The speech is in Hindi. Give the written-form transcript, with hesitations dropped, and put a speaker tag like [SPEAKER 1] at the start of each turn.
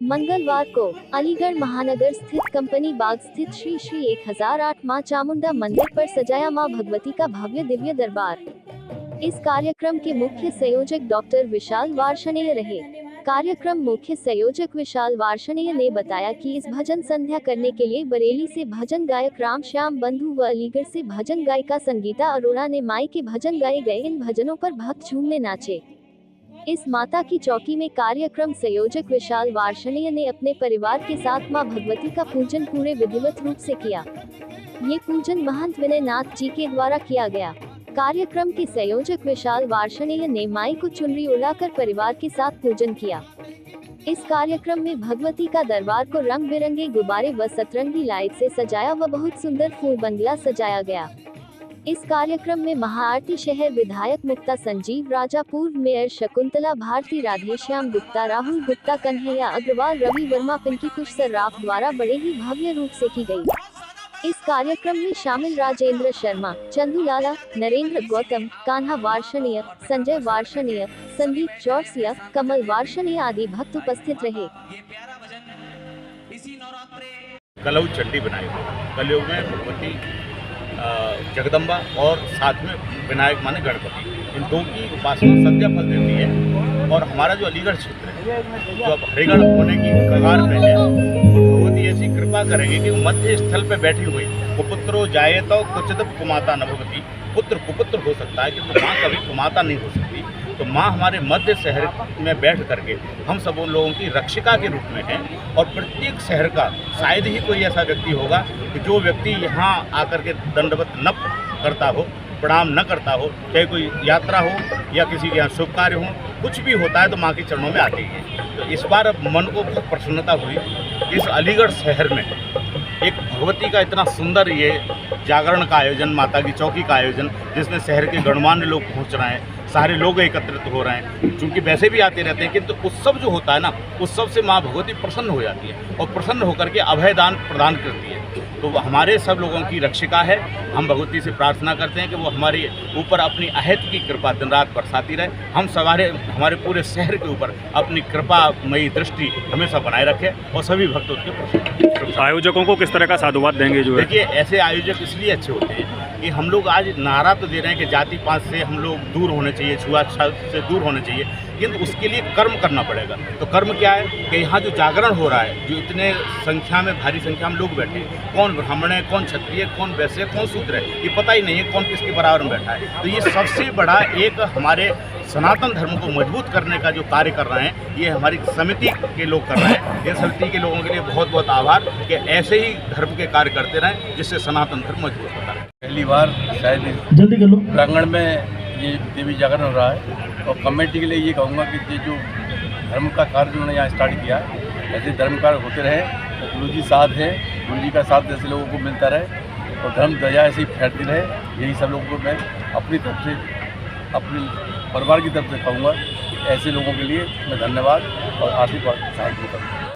[SPEAKER 1] मंगलवार को अलीगढ़ महानगर स्थित कंपनी बाग स्थित श्री श्री 1008 मां चामुंडा मंदिर पर सजाया मां भगवती का भव्य दिव्य दरबार। इस कार्यक्रम के मुख्य संयोजक डॉक्टर विशाल वार्ष्णेय रहे। कार्यक्रम मुख्य संयोजक विशाल वार्ष्णेय ने बताया कि इस भजन संध्या करने के लिए बरेली से भजन गायक राम श्याम बंधु व अलीगढ़ से भजन गायिका संगीता अरोड़ा ने माई के भजन गाए गए। इन भजनों पर भक्त झूमने नाचे। इस माता की चौकी में कार्यक्रम संयोजक विशाल वार्ष्णेय ने अपने परिवार के साथ मां भगवती का पूजन पूरे विधिवत रूप से किया। ये पूजन महंत विनय नाथ जी के द्वारा किया गया। कार्यक्रम के संयोजक विशाल वार्ष्णेय ने माई को चुनरी उड़ाकर परिवार के साथ पूजन किया। इस कार्यक्रम में भगवती का दरबार को रंग बिरंगे गुब्बारे व सतरंगी लाइट से सजाया व बहुत सुंदर फूल बंगला सजाया गया। इस कार्यक्रम में महाआरती शहर विधायक मुक्ता संजीव राजा, पूर्व मेयर शकुंतला भारती, राधेश्याम गुप्ता, राहुल गुप्ता, कन्हैया अग्रवाल, रवि वर्मा, पिंकी कुश सर्राफ द्वारा बड़े ही भव्य रूप से की गई। इस कार्यक्रम में शामिल राजेंद्र शर्मा, चंदू लाला, नरेंद्र गौतम, कान्हा वार्ष्णेय, संजय वार्ष्णेय, संदीप चौरसिया, कमल वार्ष्णेय आदि भक्त उपस्थित रहे।
[SPEAKER 2] कलऊ चंडी बनाई कलयुग में भगवती जगदम्बा और साथ में विनायक माने गणपति, इन दो की उपासना सद्या फल देती है। और हमारा जो अलीगढ़ क्षेत्र है, जो अब हरिगढ़ होने की कगार पे है, भगवती ऐसी कृपा करेंगे कि मध्य स्थल पे बैठी हुई कुपुत्रो जाये तो कुचित कुमाता न भगवती, पुत्र कुपुत्र हो सकता है किंतु माँ कभी कुमाता नहीं हो सकती। तो माँ हमारे मध्य शहर में बैठ करके हम सब उन लोगों की रक्षिका के रूप में है। और प्रत्येक शहर का शायद ही कोई ऐसा व्यक्ति होगा कि जो व्यक्ति यहाँ आकर के दंडवत न करता हो, प्रणाम न करता हो, चाहे कोई यात्रा हो या किसी के यहाँ शुभ कार्य हो, कुछ भी होता है तो माँ के चरणों में आती है। तो इस बार मन को बहुत प्रसन्नता हुई। इस अलीगढ़ शहर में एक भगवती का इतना सुंदर ये जागरण का आयोजन, माता की चौकी का आयोजन, जिसमें शहर के गणमान्य लोग पहुँच रहे हैं, सारे लोग एकत्रित हो रहे हैं। चूँकि वैसे भी आते रहते हैं, किंतु उत्सव जो होता है ना, उत्सव से माँ भगवती प्रसन्न हो जाती है और प्रसन्न होकर के अभयदान प्रदान करती है। तो हमारे सब लोगों की रक्षिका है। हम भगवती से प्रार्थना करते हैं कि वो हमारे ऊपर अपनी अहत की कृपा दिन रात बरसाती रहे। हम हमारे पूरे शहर के ऊपर अपनी कृपामयी दृष्टि हमेशा बनाए रखे और सभी भक्तों के प्रसन्न।
[SPEAKER 3] आयोजकों को किस तरह का साधुवाद देंगे? जो है
[SPEAKER 2] देखिए, ऐसे आयोजक इसलिए अच्छे होते हैं कि हम लोग आज नारा तो दे रहे हैं कि जाति पात से हम लोग दूर होने चाहिए, छुआछूत से दूर होने चाहिए, किंतु उसके लिए कर्म करना पड़ेगा। तो कर्म क्या है कि यहाँ जो जागरण हो रहा है, जो इतने संख्या में, भारी संख्या में लोग बैठे हैं, कौन ब्राह्मण है, कौन क्षत्रिय, कौन वैश्य, कौन शूद्र है, ये पता ही नहीं है, कौन किसके बराबर में बैठा है। तो ये सबसे बड़ा एक हमारे सनातन धर्म को मजबूत करने का जो कार्य कर रहे हैं, ये हमारी समिति के लोग कर रहे हैं। ये समिति के लोगों के लिए बहुत बहुत आभार कि ऐसे ही धर्म के कार्य करते रहें, जिससे सनातन धर्म मजबूत होता है।
[SPEAKER 4] पहली बार शायद
[SPEAKER 5] जल्दी कर लो
[SPEAKER 4] प्रांगण में ये देवी जागरण हो रहा है और कमेटी के लिए ये कहूँगा कि ये जो धर्म का कार्य उन्होंने यहाँ स्टार्ट किया है, ऐसे धर्म कार्य होते रहे। तो गुरु जी साथ हैं, गुरु जी का साथ जैसे लोगों को मिलता रहे और धर्म ध्वजा ऐसी फैलती रहे। यही सब लोगों को मैं अपनी तरफ से, अपनी परिवार की तरफ से कहूँगा। ऐसे लोगों के लिए मैं धन्यवाद और आशीर्वाद साथ दूँ।